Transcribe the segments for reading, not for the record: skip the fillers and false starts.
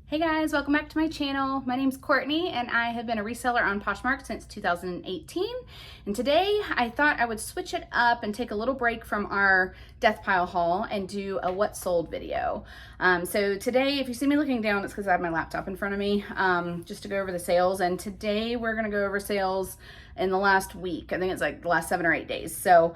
Hey guys, welcome back to my channel. My name's Courtney and I have been a reseller on Poshmark since 2018. And today I thought I would switch it up and take a little break from our death pile haul and do a what sold video. So today, if you see me looking down, it's because I have my laptop in front of me, just to go over the sales. And today we're gonna go over sales in the last week. I think it's like the last 7 or 8 days. So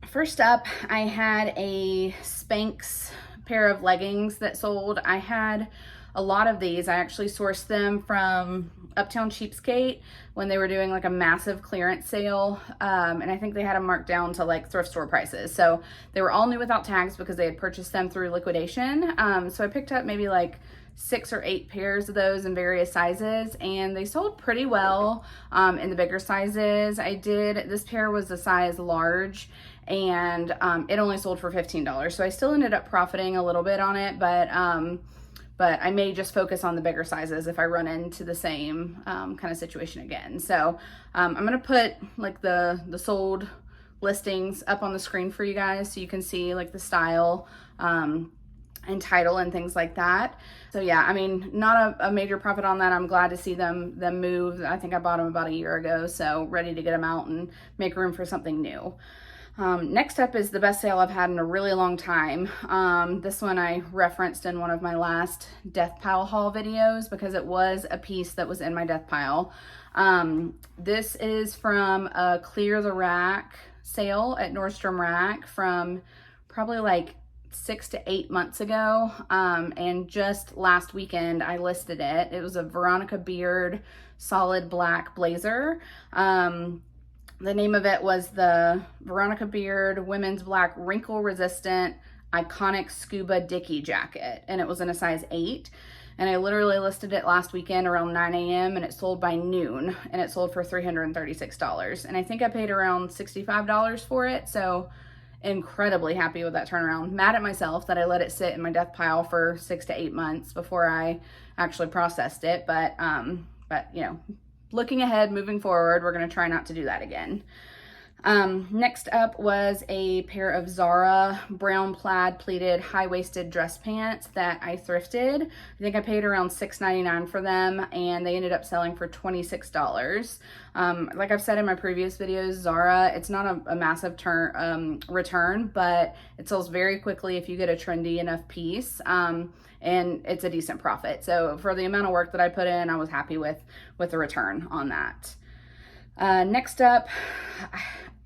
first up, I had a Spanx pair of leggings that sold. I had a lot of these. I actually sourced them from Uptown Cheapskate when they were doing like a massive clearance sale, and I think they had them marked down to like thrift store prices. So they were all new without tags because they had purchased them through liquidation. So I picked up maybe like 6 or 8 pairs of those in various sizes, and they sold pretty well in the bigger sizes. This pair was a size large, and it only sold for $15. So I still ended up profiting a little bit on it, but I may just focus on the bigger sizes if I run into the same kind of situation again. So I'm gonna put like the sold listings up on the screen for you guys so you can see like the style and title and things like that. So yeah, I mean, not a major profit on that. I'm glad to see them move. I think I bought them about a year ago, so ready to get them out and make room for something new. Next up is the best sale I've had in a really long time. This one I referenced in one of my last death pile haul videos because it was a piece that was in my death pile. This is from a Clear the Rack sale at Nordstrom Rack from probably like 6 to 8 months ago, and just last weekend I listed it. It was a Veronica Beard solid black blazer. The name of it was the Veronica Beard Women's Black Wrinkle Resistant Iconic Scuba Dickie Jacket, and it was in a size 8. And I literally listed it last weekend around 9 a.m. and it sold by noon, and it sold for $336. And I think I paid around $65 for it, so incredibly happy with that turnaround. Mad at myself that I let it sit in my death pile for 6 to 8 months before I actually processed it, but you know, looking ahead, moving forward, we're gonna try not to do that again. Next up was a pair of Zara brown plaid pleated high-waisted dress pants that I thrifted. I think I paid around $6.99 for them, and they ended up selling for $26. Like I've said in my previous videos, Zara, it's not a massive return, but it sells very quickly if you get a trendy enough piece. And it's a decent profit. So for the amount of work that I put in, I was happy with the return on that. Next up,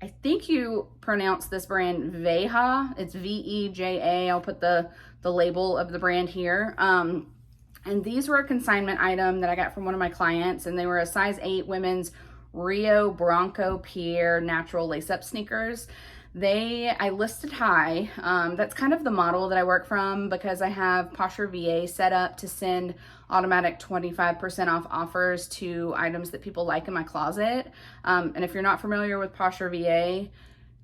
I think you pronounce this brand Veja. It's V-E-J-A. I'll put the label of the brand here. And these were a consignment item that I got from one of my clients, and they were a size 8 women's Rio Bronco Pierre natural lace-up sneakers. I listed high. That's kind of the model that I work from because I have Poshmark VA set up to send automatic 25% off offers to items that people like in my closet. And if you're not familiar with Poshmark VA,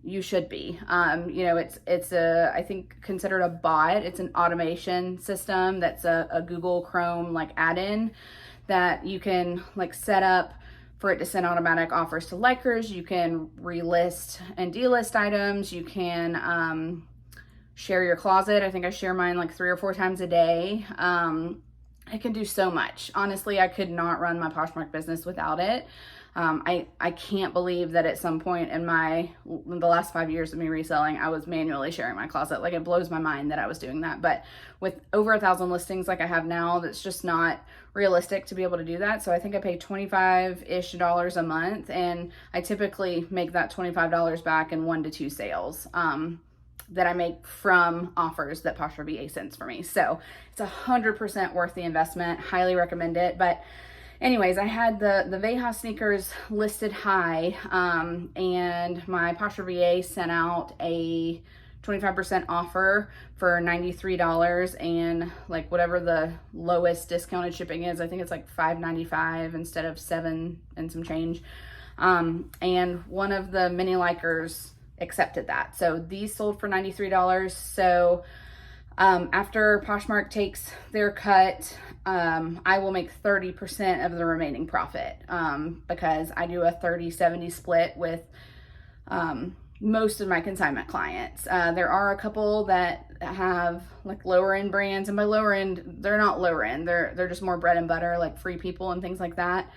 you should be. You know, it's I think considered a bot. It's an automation system that's a Google Chrome like add-in that you can like set up for it to send automatic offers to likers. You can relist and delist items. You can share your closet. I think I share mine like 3 or 4 times a day. It can do so much. Honestly, I could not run my Poshmark business without it. I can't believe that at some point in the last 5 years of me reselling, I was manually sharing my closet. Like, it blows my mind that I was doing that. But with over 1,000 listings like I have now, that's just not realistic to be able to do that. So I think I pay $25-ish a month, and I typically make that $25 back in 1 to 2 sales that I make from offers that Poshmark VA sends for me. So it's 100% worth the investment. Highly recommend it. But anyways, I had the Veja sneakers listed high, and my Poshmark VA sent out a 25% offer for $93, and like whatever the lowest discounted shipping is, I think it's like $5.95 instead of $7 and some change. And one of the mini likers accepted that. So these sold for $93. So After Poshmark takes their cut, I will make 30% of the remaining profit, because I do a 30-70 split with most of my consignment clients. There are a couple that have like lower end brands, and by lower end, they're not lower end, they're just more bread and butter, like Free People and things like that,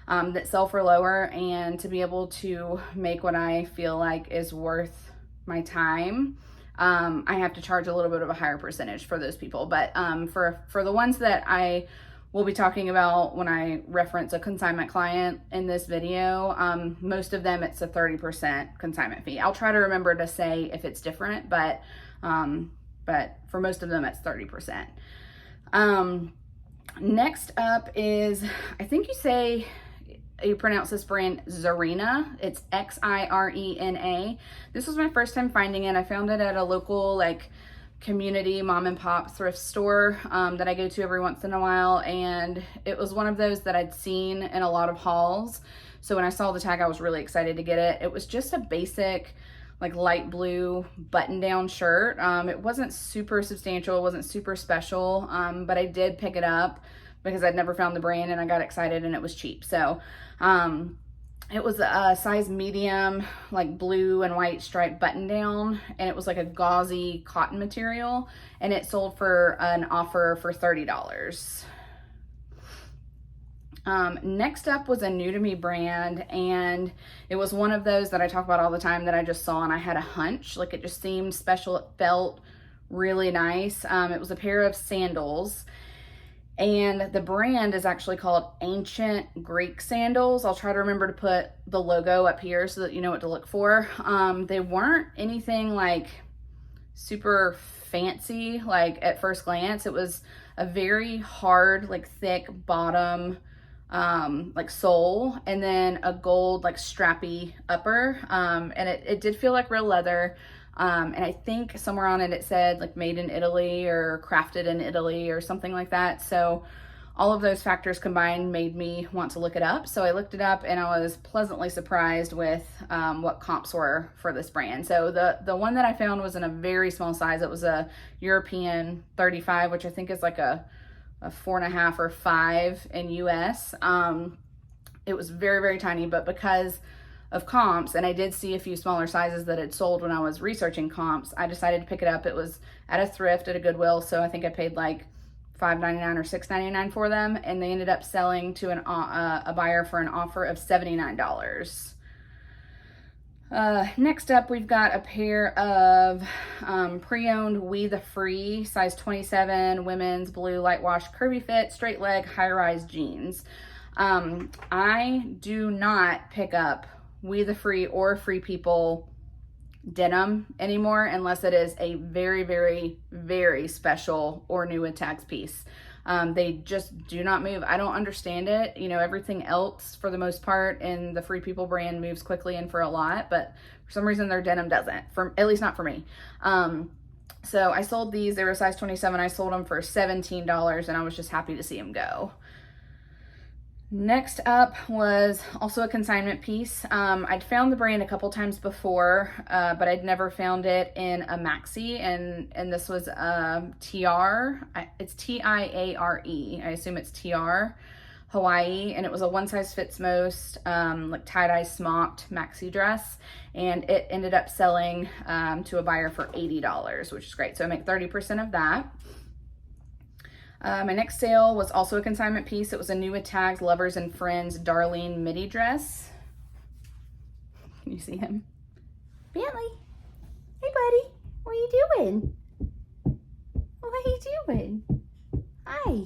that sell for lower. And to be able to make what I feel like is worth my time, I have to charge a little bit of a higher percentage for those people. But for the ones that I will be talking about when I reference a consignment client in this video, most of them it's a 30% consignment fee. I'll try to remember to say if it's different, but for most of them it's 30%. Next up is, I think you pronounce this brand Zarina. It's Xirena. This was my first time finding it. I found it at a local like community mom and pop thrift store that I go to every once in a while, and it was one of those that I'd seen in a lot of hauls. So when I saw the tag, I was really excited to get it. It was just a basic like light blue button down shirt. It wasn't super substantial, it wasn't super special, but I did pick it up because I'd never found the brand and I got excited and it was cheap. So it was a size medium, like blue and white striped button down, and it was like a gauzy cotton material, and it sold for an offer for $30. Next up was a new to me brand, and it was one of those that I talk about all the time that I just saw and I had a hunch, like it just seemed special. It felt really nice. It was a pair of sandals, and the brand is actually called Ancient Greek Sandals. I'll try to remember to put the logo up here so that you know what to look for. They weren't anything like super fancy, like at first glance. It was a very hard, like thick bottom, like sole, and then a gold like strappy upper, and it did feel like real leather. And I think somewhere on it said like made in Italy or crafted in Italy or something like that. So all of those factors combined made me want to look it up. So I looked it up and I was pleasantly surprised with what comps were for this brand. So the one that I found was in a very small size. It was a European 35, which I think is like a 4.5 or 5 in US. It was very, very tiny, but because of comps, and I did see a few smaller sizes that had sold when I was researching comps, I decided to pick it up. It was at a thrift at a Goodwill, so I think I paid like $5.99 or $6.99 for them, and they ended up selling to a buyer for an offer of $79. Next up, we've got a pair of pre-owned We The Free size 27 women's blue light wash curvy fit straight leg high-rise jeans. I do not pick up We The Free or Free People denim anymore unless it is a very, very, very special or new with tags piece. They just do not move. I don't understand it. You know, everything else for the most part in the Free People brand moves quickly and for a lot, but for some reason their denim doesn't, at least not for me. So I sold these. They were a size 27. I sold them for $17, and I was just happy to see them go. Next up was also a consignment piece. I'd found the brand a couple times before, but I'd never found it in a maxi, and this was TR. It's TIARE. I assume it's TR, Hawaii, and it was a one size fits most, like tie-dye smocked maxi dress, and it ended up selling to a buyer for $80, which is great. So I make 30% of that. My next sale was also a consignment piece. It was a new with tags Lovers and Friends Darlene midi dress. Can you see him? Bentley. Hey, buddy. What are you doing? What are you doing? Hi.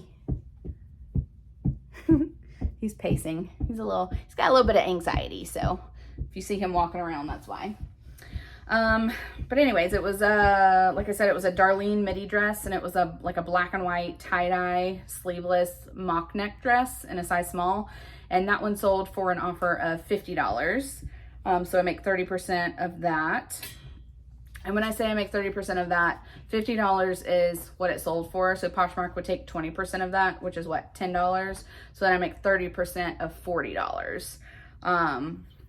He's pacing. He's got a little bit of anxiety. So if you see him walking around, that's why. But anyways, it was like I said, it was a Darlene midi dress, and it was like a black and white tie-dye sleeveless mock neck dress in a size small, and that one sold for an offer of $50. So I make 30% of that. And when I say I make 30% of that, $50 is what it sold for. So Poshmark would take 20% of that, which is what, $10. So then I make 30% of $40.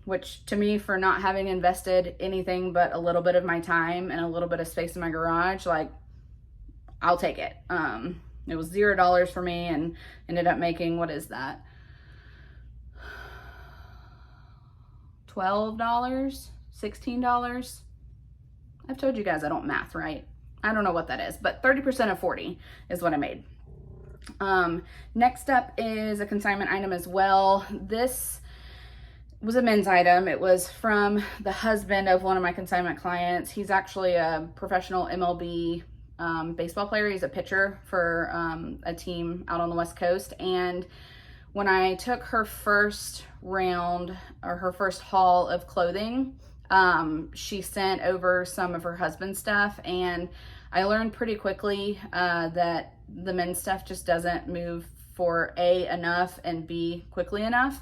Which to me, for not having invested anything but a little bit of my time and a little bit of space in my garage, like I'll take it. It was $0 for me and ended up making, what is that? $12, $16. I've told you guys I don't math right. I don't know what that is, but 30% of 40 is what I made. Next up is a consignment item as well. This was a men's item. It was from the husband of one of my consignment clients. He's actually a professional MLB baseball player. He's a pitcher for a team out on the West Coast. And when I took her first round or her first haul of clothing, she sent over some of her husband's stuff, and I learned pretty quickly that the men's stuff just doesn't move for A, enough, and B, quickly enough.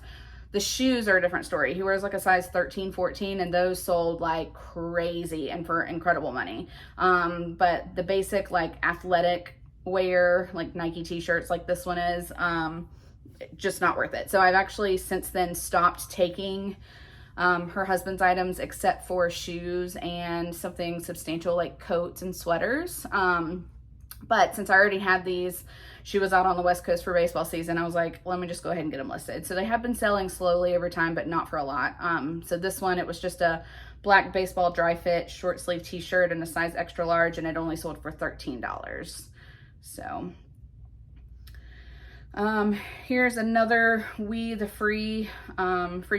The shoes are a different story. He wears like a size 13, 14, and those sold like crazy and for incredible money. But the basic like athletic wear, like Nike t-shirts like this one is, just not worth it. So I've actually since then stopped taking her husband's items except for shoes and something substantial like coats and sweaters. But since I already had these, she was out on the West Coast for baseball season, I was like, let me just go ahead and get them listed. So they have been selling slowly over time, but not for a lot. So this one, it was just a black baseball dry fit short sleeve t-shirt in a size extra large, and it only sold for $13. So here's another the Free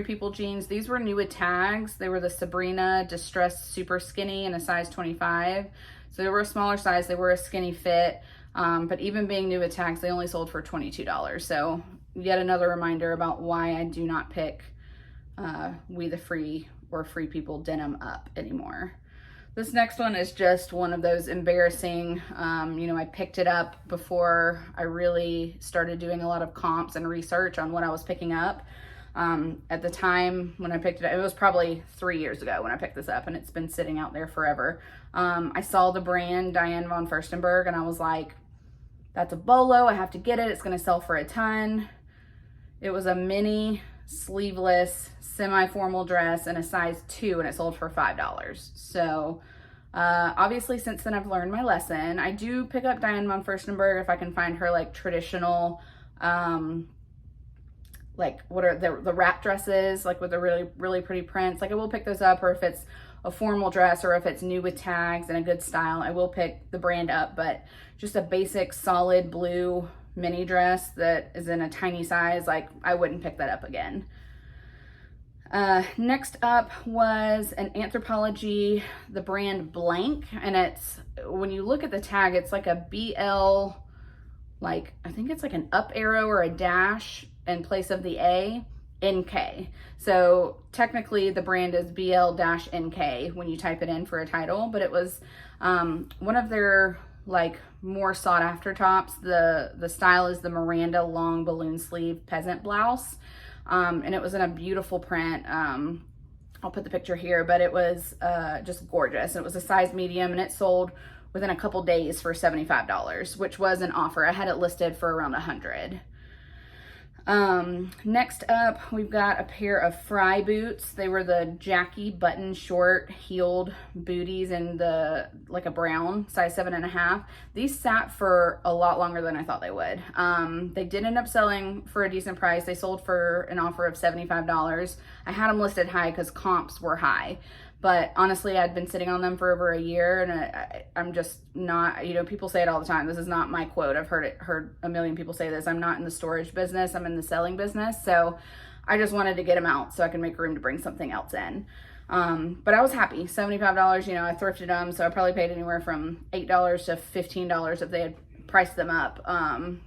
People jeans. These were new with tags. They were the Sabrina Distressed Super Skinny in a size 25. So they were a smaller size. They were a skinny fit. But even being new with tags, they only sold for $22. So yet another reminder about why I do not pick the Free or Free People denim up anymore. This next one is just one of those embarrassing, I picked it up before I really started doing a lot of comps and research on what I was picking up. At the time when I picked it up, it was probably 3 years ago when I picked this up, and it's been sitting out there forever. I saw the brand Diane von Furstenberg, and I was like, that's a bolo, I have to get it, it's gonna sell for a ton. It was a mini sleeveless semi-formal dress in a size 2, and it sold for $5. So obviously since then I've learned my lesson. I do pick up Diane von Furstenberg if I can find her like traditional like what are the wrap dresses, like with the really pretty prints. Like I will pick those up, or if it's a formal dress or if it's new with tags and a good style, I will pick the brand up. But just a basic solid blue mini dress that is in a tiny size, like I wouldn't pick that up again. Next up was an Anthropologie, the brand Blank, and it's, when you look at the tag, it's like a BL, like I think it's like an up arrow or a dash in place of the A, NK. So technically the brand is BL-NK when you type it in for a title, but it was one of their like more sought after tops. The style is the Miranda long balloon sleeve peasant blouse. And it was in a beautiful print. I'll put the picture here, but it was just gorgeous. It was a size medium, and it sold within a couple days for $75, which was an offer. I had it listed for around $100. Next up, we've got a pair of Fry boots. They were the Jackie button short heeled booties in the, like a brown, size 7.5. These sat for a lot longer than I thought they would. They did end up selling for a decent price. They sold for an offer of $75. I had them listed high because comps were high. But honestly, I'd been sitting on them for over a year, and I'm just not, people say it all the time. This is not my quote. I've heard a million people say this. I'm not in the storage business. I'm in the selling business. So I just wanted to get them out so I can make room to bring something else in. But I was happy. $75, I thrifted them. So I probably paid anywhere from $8 to $15 if they had priced them up.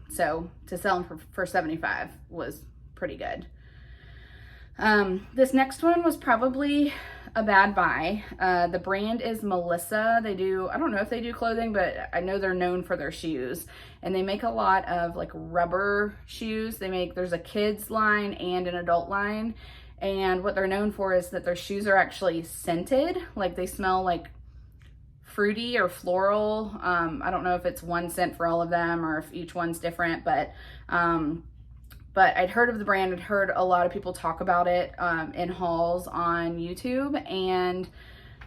So to sell them for $75 was pretty good. This next one was probably a bad buy. The brand is Melissa. I don't know if they do clothing, but I know they're known for their shoes, and they make a lot of like rubber shoes. There's a kids line and an adult line, and what they're known for is that their shoes are actually scented. Like they smell like fruity or floral. I don't know if it's one scent for all of them or if each one's different, but I'd heard of the brand. I'd heard a lot of people talk about it in hauls on YouTube, and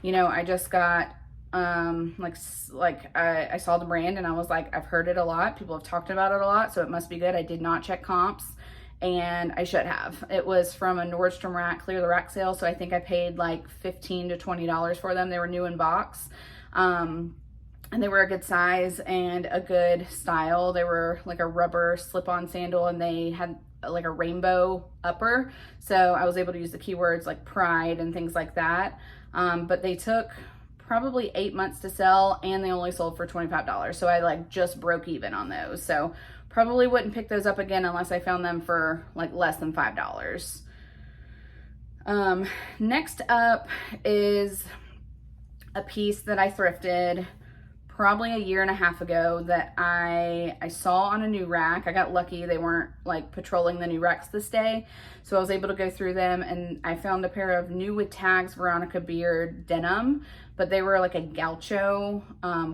I just got I saw the brand and I was like, I've heard it a lot. People have talked about it a lot, so it must be good. I did not check comps, and I should have. It was from a Nordstrom rack, clear the rack sale, so I think I paid like $15 to $20 for them. They were new in box. And they were a good size and a good style. They were like a rubber slip-on sandal, and they had like a rainbow upper. So I was able to use the keywords like pride and things like that. But they took probably 8 months to sell, and they only sold for $25. So I like just broke even on those. So probably wouldn't pick those up again unless I found them for like less than $5. Next up is a piece that I thrifted probably a year and a half ago that I saw on a new rack. I got lucky. They weren't like patrolling the new racks this day. So I was able to go through them, and I found a pair of new with tags Veronica Beard denim, but they were like a gaucho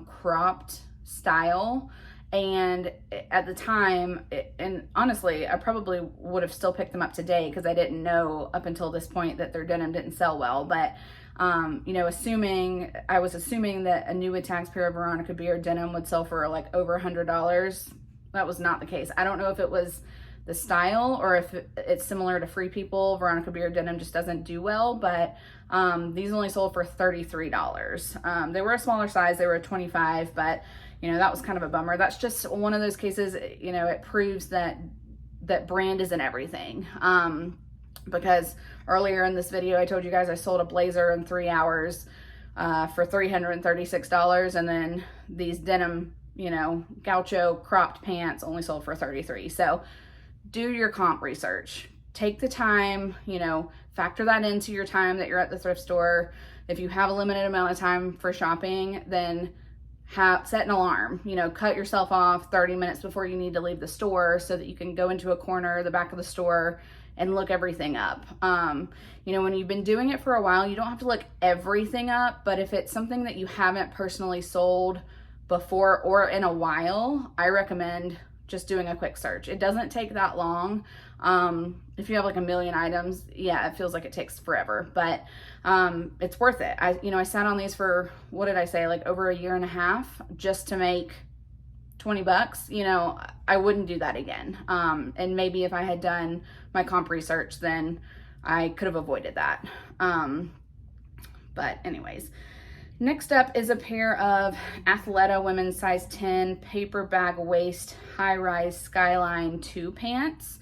cropped style. And at the time, and honestly, I probably would have still picked them up today because I didn't know up until this point that their denim didn't sell well. But you know, I was assuming that a new with tags pair of Veronica Beard denim would sell for like over $100. That was not the case. I don't know if it was the style or if it's similar to Free People. Veronica Beard denim just doesn't do well, but these only sold for $33. They were a smaller size. They were a 25, but you know, that was kind of a bummer. That's just one of those cases, you know, it proves that brand isn't everything. Because earlier in this video, I told you guys I sold a blazer in 3 hours for $336, and then these denim, you know, gaucho cropped pants only sold for $33. So do your comp research. Take the time, you know, factor that into your time that you're at the thrift store. If you have a limited amount of time for shopping, then set an alarm, you know, cut yourself off 30 minutes before you need to leave the store so that you can go into a corner, the back of the store, and look everything up. You know, when you've been doing it for a while, you don't have to look everything up, but if it's something that you haven't personally sold before or in a while, I recommend just doing a quick search. It doesn't take that long. If you have like a million items, yeah, it feels like it takes forever, but it's worth it. I sat on these for, what did I say, like over a year and a half just to make $20. You know, I wouldn't do that again. And maybe if I had done my comp research, then I could have avoided that. But anyways, next up is a pair of Athleta women's size 10 paper bag waist high-rise Skyline 2 pants.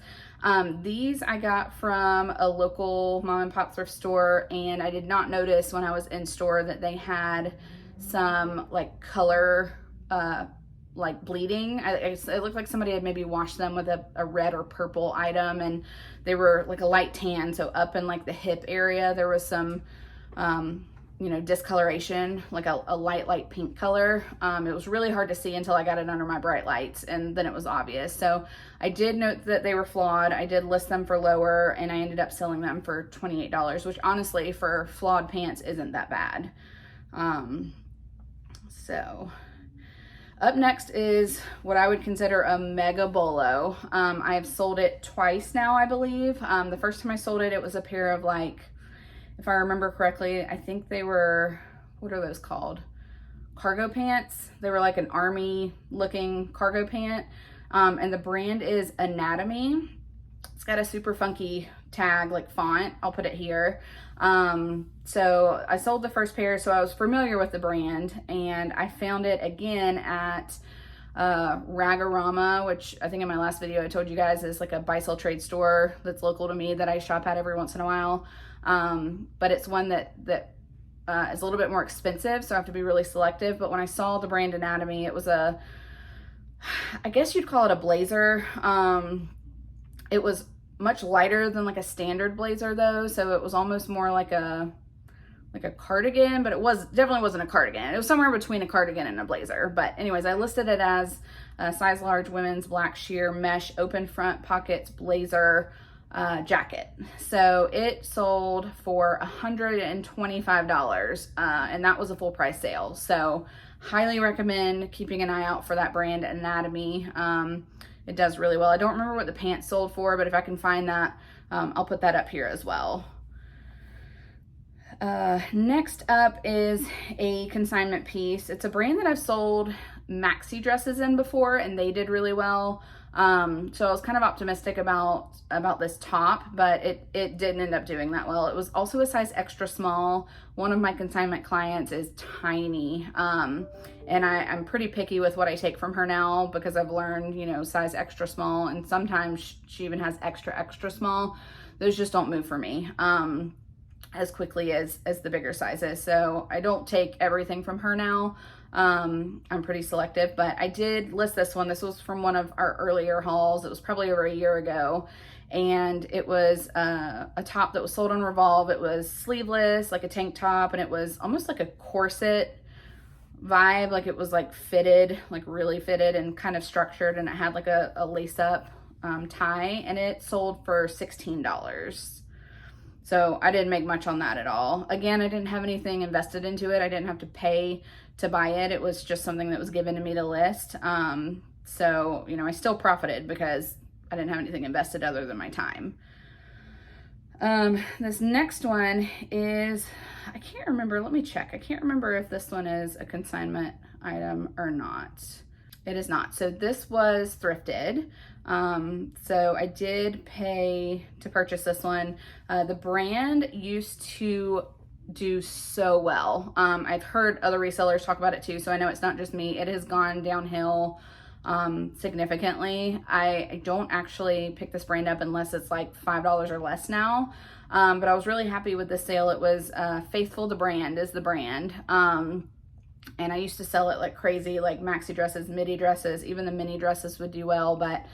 These I got from a local mom and pop thrift store, and I did not notice when I was in store that they had some like color like bleeding. It looked like somebody had maybe washed them with a red or purple item, and they were like a light tan, so up in like the hip area there was some you know, discoloration, like a light pink color. It was really hard to see until I got it under my bright lights, and then it was obvious. So I did note that they were flawed. I did list them for lower, and I ended up selling them for $28, which honestly for flawed pants isn't that bad. So up next is what I would consider a mega bolo. I have sold it twice now, I believe. The first time I sold it, it was a pair of like, if I remember correctly, I think they were, what are those called? Cargo pants. They were like an army looking cargo pant. And the brand is Anatomy. It's got a super funky tag, like font. I'll put it here. So I sold the first pair, so I was familiar with the brand, and I found it again at Ragorama, which I think in my last video I told you guys is like a buy-sell trade store that's local to me that I shop at every once in a while. But it's one that is a little bit more expensive, so I have to be really selective. But when I saw the brand Anatomy, it was I guess you'd call it a blazer. It was much lighter than like a standard blazer though, so it was almost more like a cardigan, but it definitely wasn't a cardigan. It was somewhere between a cardigan and a blazer. But anyways, I listed it as a size large women's black sheer mesh open front pockets blazer jacket. So it sold for $125, and that was a full price sale. So highly recommend keeping an eye out for that brand Anatomy. It does really well. I don't remember what the pants sold for, but if I can find that, I'll put that up here as well. Next up is a consignment piece. It's a brand that I've sold maxi dresses in before, and they did really well. So I was kind of optimistic about this top, but it didn't end up doing that well. It was also a size extra small. One of my consignment clients is tiny, and I'm pretty picky with what I take from her now, because I've learned, you know, size extra small, and sometimes she even has extra small. Those just don't move for me as quickly as the bigger sizes. So I don't take everything from her now. I'm pretty selective, but I did list this one. This was from one of our earlier hauls. It was probably over a year ago, and it was a top that was sold on Revolve. It was sleeveless, like a tank top, and it was almost like a corset vibe. Like it was like fitted, like really fitted and kind of structured, and it had like a lace up tie, and it sold for $16. So I didn't make much on that at all. Again, I didn't have anything invested into it. I didn't have to pay to buy it. It was just something that was given to me to list. So, you know, I still profited because I didn't have anything invested other than my time. This next one is, I can't remember. Let me check. I can't remember if this one is a consignment item or not. It is not. So this was thrifted. So I did pay to purchase this one. The brand used to do so well. I've heard other resellers talk about it too, so I know it's not just me. It has gone downhill significantly. I don't actually pick this brand up unless it's like $5 or less now. But I was really happy with the sale. It was Faithful to Brand is the brand. And I used to sell it like crazy, like maxi dresses, midi dresses, even the mini dresses would do well, but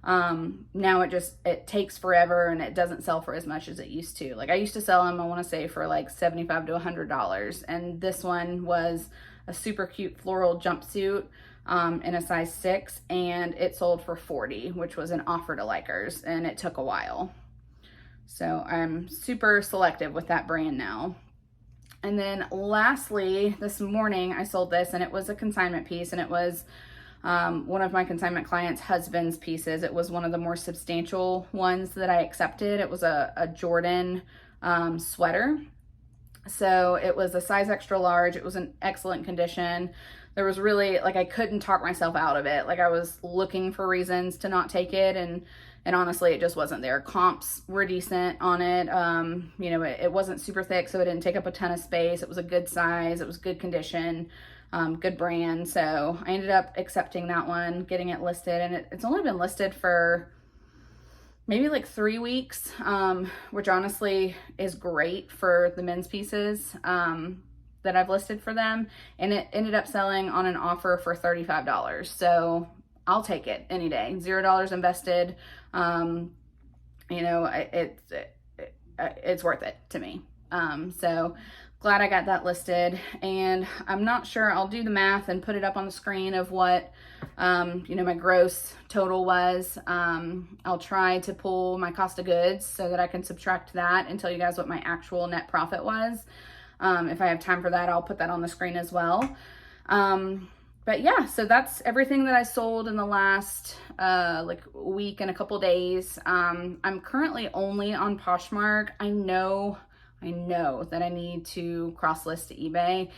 now it takes forever and it doesn't sell for as much as it used to. Like I used to sell them, I want to say, for like $75 to $100, and this one was a super cute floral jumpsuit in a size 6, and it sold for $40, which was an offer to likers, and it took a while. So I'm super selective with that brand now. And then lastly, this morning I sold this, and it was a consignment piece, and it was one of my consignment clients' husband's pieces. It was one of the more substantial ones that I accepted. It was a Jordan sweater. So it was a size extra large. It was in excellent condition. There was really, like, I couldn't talk myself out of it. Like I was looking for reasons to not take it, and honestly, it just wasn't there. Comps were decent on it. You know, it wasn't super thick, so it didn't take up a ton of space. It was a good size. It was good condition, good brand. So I ended up accepting that one, getting it listed, and it's only been listed for maybe like 3 weeks, which honestly is great for the men's pieces that I've listed for them. And it ended up selling on an offer for $35. So I'll take it any day. $0 invested. You know, it's worth it to me. So glad I got that listed, and I'm not sure, I'll do the math and put it up on the screen of what, you know, my gross total was. I'll try to pull my cost of goods so that I can subtract that and tell you guys what my actual net profit was. If I have time for that, I'll put that on the screen as well. But yeah, so that's everything that I sold in the last like week and a couple days. I'm currently only on Poshmark. I know that I need to cross list to eBay.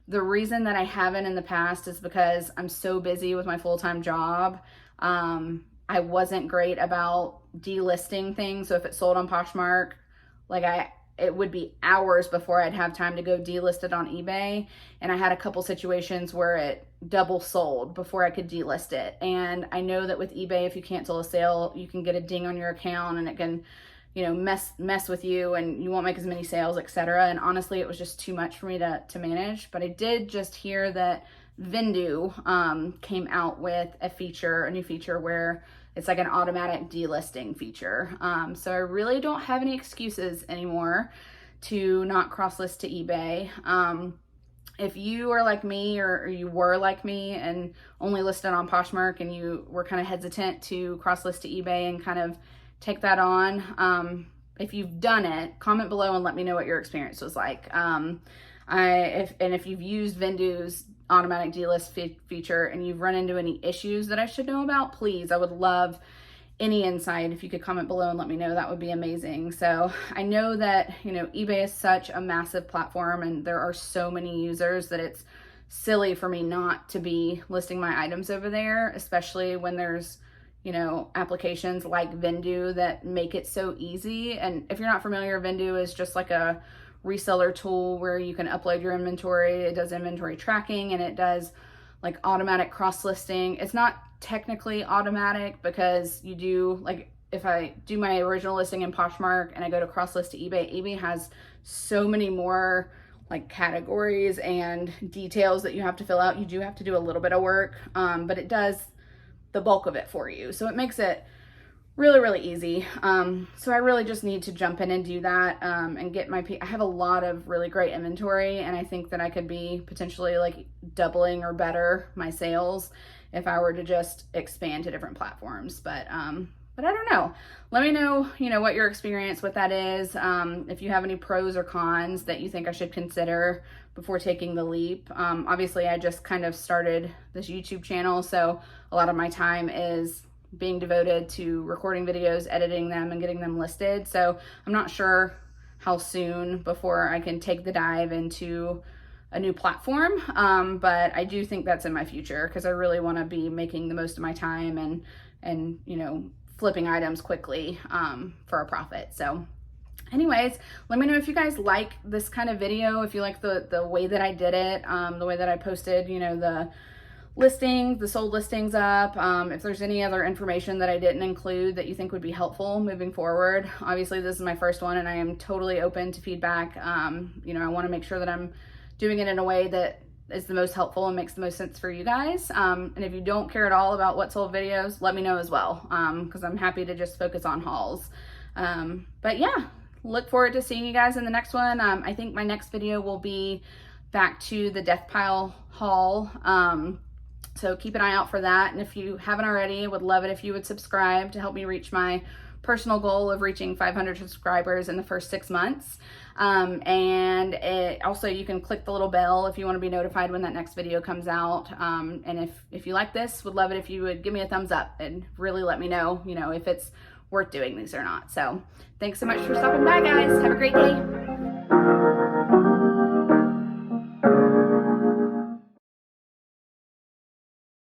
The reason that I haven't in the past is because I'm so busy with my full-time job. I wasn't great about delisting things. So if it sold on Poshmark, like it would be hours before I'd have time to go delist it on eBay. And I had a couple situations where it double sold before I could delist it. And I know that with eBay, if you cancel a sale, you can get a ding on your account, and it can, you know, mess with you, and you won't make as many sales, etc. And honestly, it was just too much for me to manage. But I did just hear that Vendu came out with a new feature where it's like an automatic delisting feature. So I really don't have any excuses anymore to not cross list to eBay. If you are like me, or you were like me and only listed on Poshmark, and you were kind of hesitant to cross list to eBay and kind of take that on, if you've done it, comment below and let me know what your experience was like. If you've used Vendu's automatic delist feature and you've run into any issues that I should know about, please, I would love any insight, if you could comment below and let me know, that would be amazing. So I know that, you know, eBay is such a massive platform and there are so many users that it's silly for me not to be listing my items over there, especially when there's, you know, applications like Vendoo that make it so easy. And if you're not familiar, Vendoo is just like a reseller tool where you can upload your inventory. It does inventory tracking and it does like automatic cross listing. It's not technically automatic because you do, like, if I do my original listing in Poshmark and I go to cross list to eBay, eBay has so many more like categories and details that you have to fill out. You do have to do a little bit of work, but it does the bulk of it for you. So it makes it really, really easy. So I really just need to jump in and do that, and get my, I have a lot of really great inventory and I think that I could be potentially like doubling or better my sales if I were to just expand to different platforms. But I don't know. Let me know, you know, what your experience with that is. If you have any pros or cons that you think I should consider before taking the leap. Obviously I just kind of started this YouTube channel, so a lot of my time is being devoted to recording videos, editing them, and getting them listed. So I'm not sure how soon before I can take the dive into a new platform, but I do think that's in my future because I really want to be making the most of my time and you know, flipping items quickly for a profit. So anyways, let me know if you guys like this kind of video, if you like the way that I did it, the way that I posted, you know, the listings, the sold listings up, if there's any other information that I didn't include that you think would be helpful moving forward. Obviously this is my first one and I am totally open to feedback. You know, I want to make sure that I'm doing it in a way that is the most helpful and makes the most sense for you guys. And if you don't care at all about what sold videos, let me know as well, because I'm happy to just focus on hauls. But yeah, look forward to seeing you guys in the next one. I think my next video will be back to the death pile haul. So keep an eye out for that. And if you haven't already, I would love it if you would subscribe to help me reach my personal goal of reaching 500 subscribers in the first 6 months. And also you can click the little bell if you want to be notified when that next video comes out. And if you like this, would love it if you would give me a thumbs up and really let me know, you know, if it's worth doing these or not. So thanks so much for stopping by, guys. Have a great day.